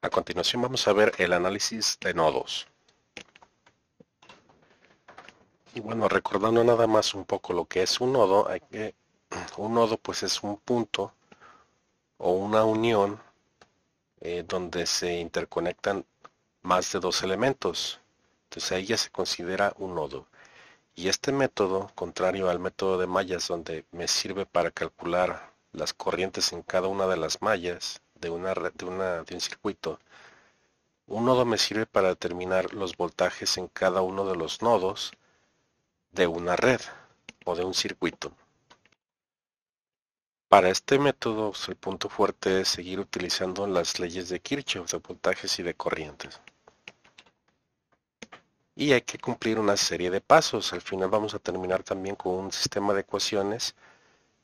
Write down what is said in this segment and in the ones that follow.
A continuación vamos a ver el análisis de nodos. Y bueno, recordando nada más un poco lo que es un nodo, un nodo pues es un punto o una unión donde se interconectan más de dos elementos. Entonces ahí ya se considera un nodo. Y este método, contrario al método de mallas, donde me sirve para calcular las corrientes en cada una de las mallas de una red, de un circuito, un nodo me sirve para determinar los voltajes en cada uno de los nodos de una red o de un circuito. Para este método, el punto fuerte es seguir utilizando las leyes de Kirchhoff de voltajes y de corrientes. Y hay que cumplir una serie de pasos. Al final vamos a terminar también con un sistema de ecuaciones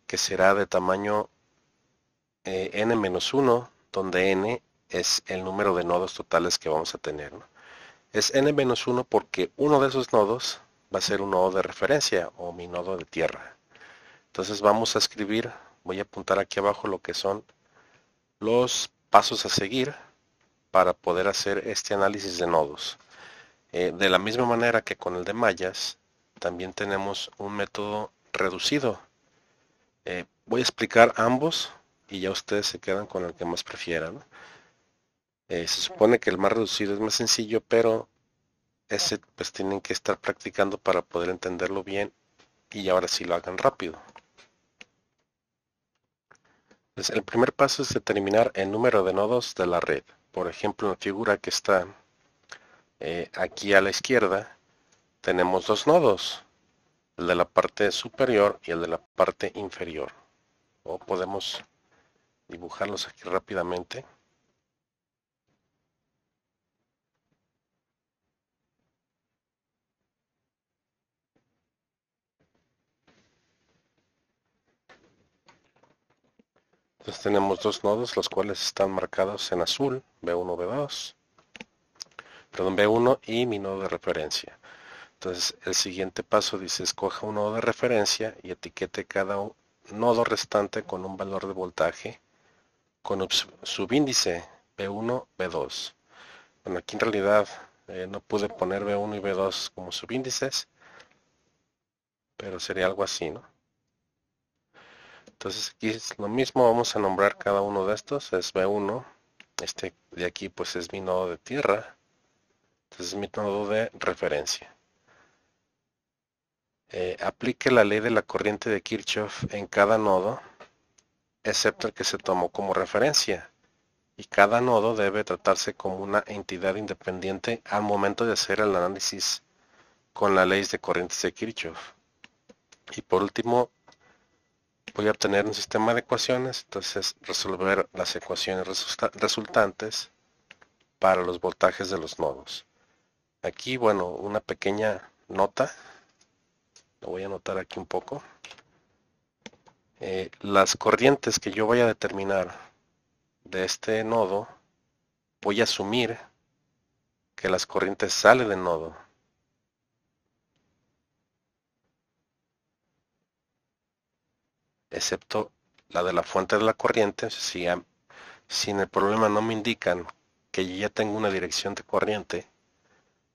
que será de tamaño n-1, donde n es el número de nodos totales que vamos a tener, ¿no? Es n-1 porque uno de esos nodos va a ser un nodo de referencia o mi nodo de tierra. Entonces vamos a escribir, voy a apuntar aquí abajo lo que son los pasos a seguir para poder hacer este análisis de nodos. De la misma manera que con el de mallas, también tenemos un método reducido. Voy a explicar ambos y ya ustedes se quedan con el que más prefieran. Se supone que el más reducido es más sencillo, pero ese pues tienen que estar practicando para poder entenderlo bien y ahora sí lo hagan rápido. Pues el primer paso es determinar el número de nodos de la red. Por ejemplo, en la figura que está aquí a la izquierda, tenemos dos nodos, el de la parte superior y el de la parte inferior. O podemos dibujarlos aquí rápidamente. Entonces tenemos dos nodos, los cuales están marcados en azul, B1, B2, perdón, B1 y mi nodo de referencia. Entonces el siguiente paso dice escoja un nodo de referencia y etiquete cada nodo restante con un valor de voltaje con subíndice B1, B2. Bueno, aquí en realidad no pude poner B1 y B2 como subíndices, pero sería algo así, ¿no? Entonces aquí es lo mismo, vamos a nombrar cada uno de estos, es B1, este de aquí pues es mi nodo de tierra, entonces es mi nodo de referencia. Aplique la ley de la corriente de Kirchhoff en cada nodo, excepto el que se tomó como referencia, y cada nodo debe tratarse como una entidad independiente al momento de hacer el análisis con la ley de corrientes de Kirchhoff. Y por último, voy a obtener un sistema de ecuaciones, entonces resolver las ecuaciones resultantes para los voltajes de los nodos. Aquí, bueno, una pequeña nota, lo voy a anotar aquí un poco. Las corrientes que yo voy a determinar de este nodo, voy a asumir que las corrientes salen del nodo. Excepto la de la fuente de la corriente, si en el problema no me indican que yo ya tengo una dirección de corriente,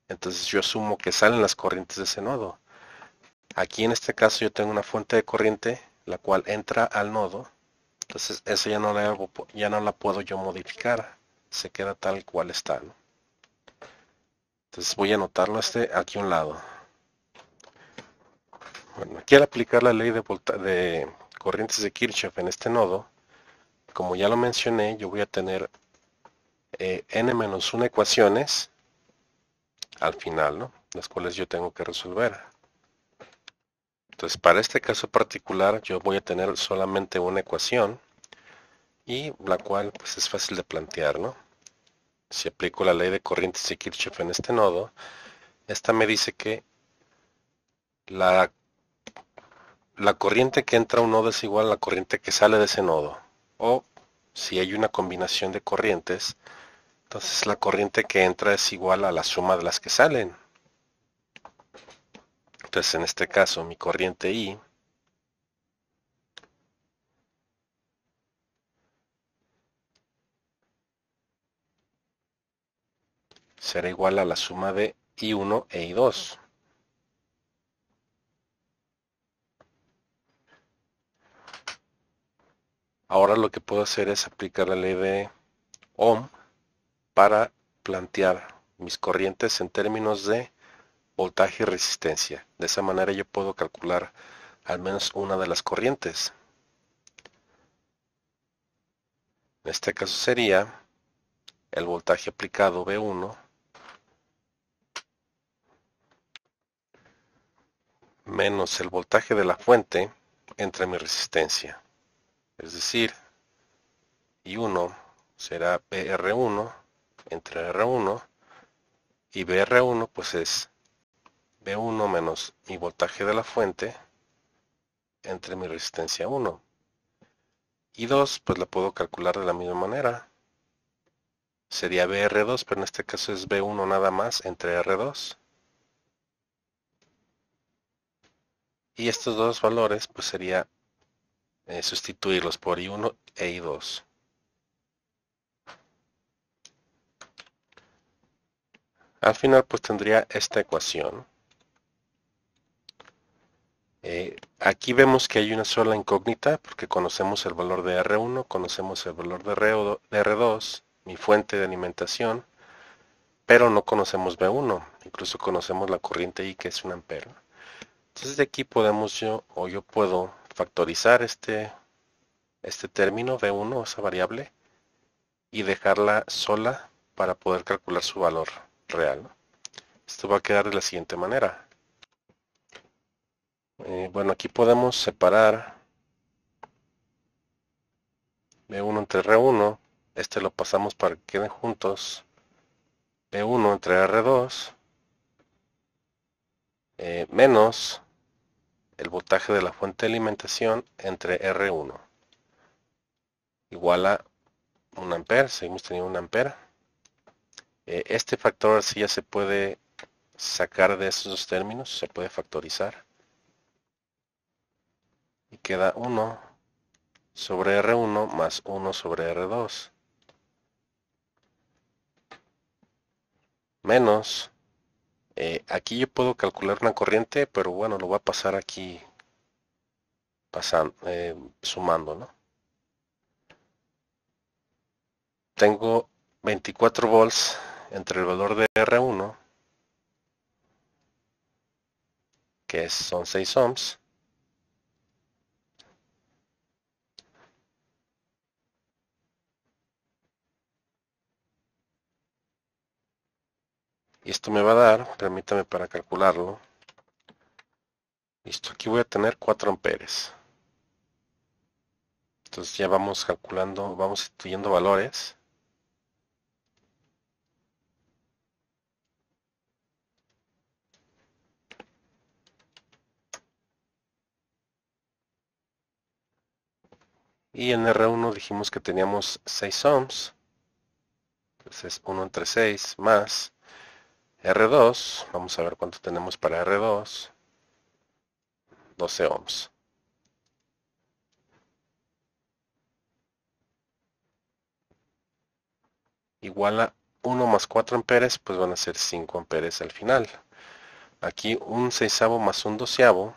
entonces yo asumo que salen las corrientes de ese nodo. Aquí en este caso yo tengo una fuente de corriente, la cual entra al nodo, entonces eso ya no la puedo yo modificar, se queda tal cual está, ¿no? Entonces voy a anotarlo aquí a un lado. Bueno, aquí al aplicar la ley de corrientes de Kirchhoff en este nodo, como ya lo mencioné, yo voy a tener n-1 ecuaciones al final, ¿no? Las cuales yo tengo que resolver. Entonces, para este caso particular, yo voy a tener solamente una ecuación y la cual pues es fácil de plantear, ¿no? Si aplico la ley de corrientes de Kirchhoff en este nodo, esta me dice que la, la corriente que entra a un nodo es igual a la corriente que sale de ese nodo. O si hay una combinación de corrientes, entonces la corriente que entra es igual a la suma de las que salen. Entonces en este caso mi corriente I será igual a la suma de I1 e I2. Ahora lo que puedo hacer es aplicar la ley de Ohm para plantear mis corrientes en términos de voltaje y resistencia. De esa manera yo puedo calcular al menos una de las corrientes. En este caso sería el voltaje aplicado V1 menos el voltaje de la fuente entre mi resistencia. Es decir, I1 será VR1 entre R1 y VR1 pues es V1 menos mi voltaje de la fuente entre mi resistencia 1. Y 2 pues la puedo calcular de la misma manera. Sería VR2, pero en este caso es V1 nada más entre R2. Y estos dos valores pues sería sustituirlos por I1 e I2. Al final pues tendría esta ecuación. Aquí vemos que hay una sola incógnita porque conocemos el valor de R1, conocemos el valor de R2, mi fuente de alimentación, pero no conocemos V1, incluso conocemos la corriente I que es un ampere. Entonces de aquí podemos yo puedo factorizar este término V1, esa variable, y dejarla sola para poder calcular su valor real, ¿no? Esto va a quedar de la siguiente manera. Bueno, aquí podemos separar V1 entre R1. Este lo pasamos para que queden juntos. V1 entre R2 menos el voltaje de la fuente de alimentación entre R1 igual a 1 ampere. Seguimos teniendo 1 ampere. Este factor sí ya se puede sacar de esos dos términos, se puede factorizar. Y queda 1 sobre R1 más 1 sobre R2 menos, aquí yo puedo calcular una corriente, pero bueno, lo voy a pasar aquí sumando, ¿no? Tengo 24 volts entre el valor de R1, que son 6 ohms, y esto me va a dar, permítame para calcularlo, listo, aquí voy a tener 4 amperes. Entonces ya vamos calculando, vamos sustituyendo valores. Y en R1 dijimos que teníamos 6 ohms. Entonces 1 entre 6 más R2. Vamos a ver cuánto tenemos para R2. 12 ohms. Igual a 1 más 4 amperes, pues van a ser 5 amperes al final. Aquí un seisavo más un doceavo.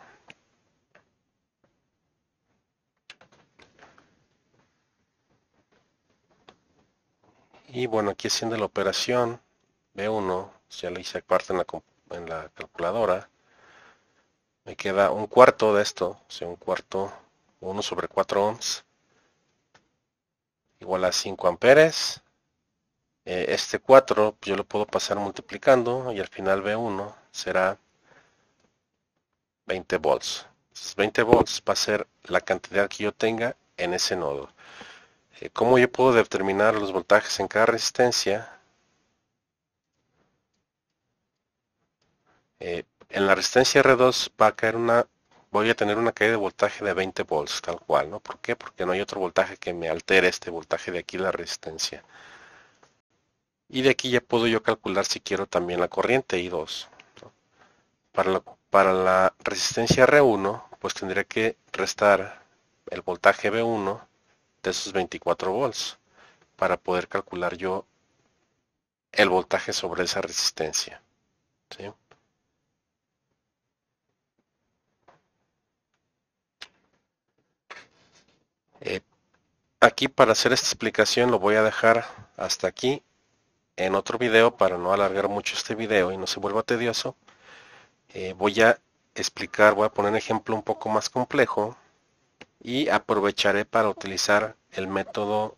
Y bueno, aquí haciendo la operación, B1, ya lo hice aparte en la calculadora. Me queda un cuarto de esto, o sea, un cuarto, 1 sobre 4 ohms, igual a 5 amperes. Este 4 yo lo puedo pasar multiplicando y al final B1 será 20 volts. 20 volts va a ser la cantidad que yo tenga en ese nodo. ¿Cómo yo puedo determinar los voltajes en cada resistencia? En la resistencia R2 va a caer voy a tener una caída de voltaje de 20 volts, tal cual, ¿no? ¿Por qué? Porque no hay otro voltaje que me altere este voltaje de aquí, la resistencia. Y de aquí ya puedo yo calcular si quiero también la corriente I2, ¿no? Para la resistencia R1, pues tendría que restar el voltaje V1 de esos 24 volts para poder calcular yo el voltaje sobre esa resistencia, ¿sí? Eh, Aquí para hacer esta explicación lo voy a dejar hasta aquí. En otro video, para no alargar mucho este video y no se vuelva tedioso, voy a explicar, voy a poner un ejemplo un poco más complejo y aprovecharé para utilizar el método,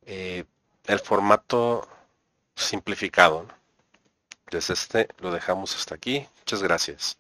el formato simplificado, ¿no? Entonces lo dejamos hasta aquí. Muchas gracias.